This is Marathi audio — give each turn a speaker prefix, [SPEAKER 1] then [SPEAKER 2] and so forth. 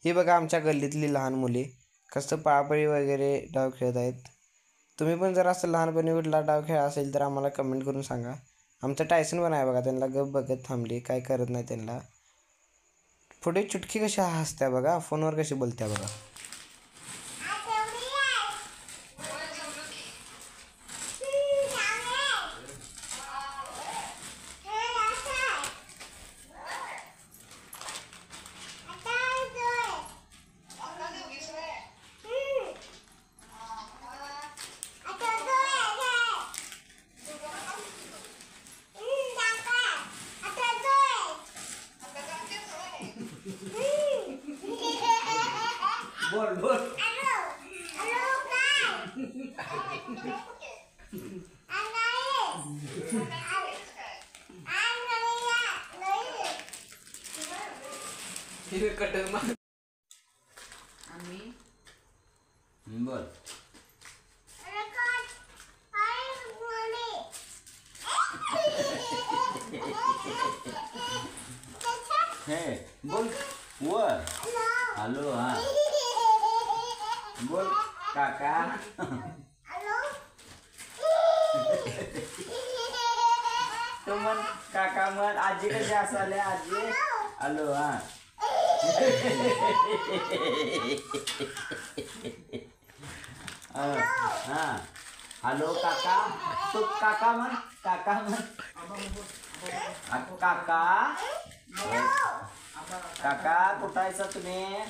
[SPEAKER 1] हे बघा आमच्या गल्लीतली लहान मुले कसं पळापळी वगैरे डाव खेळत आहेत. तुम्ही पण जर असं लहानपणी कुठला डाव खेळा असेल तर आम्हाला कमेंट करून सांगा. आमचं टायसन पण आहे बघा, त्यांना गप बघत थांबली, काय करत नाही त्यांना. पुढे चुटकी कशी हसत्या बघा, फोनवर कशी बोलत्या बघा. बोल बोल बोल हे बोल वर हॅलो. हा बोल काका. तू म्हण काका म्हण. आजी कशी असाले आजी. हॅलो. हा हा हॅलो काका. तू काका म्हण. काका म्हण. काका काका कुठं आहेसा तुम्ही.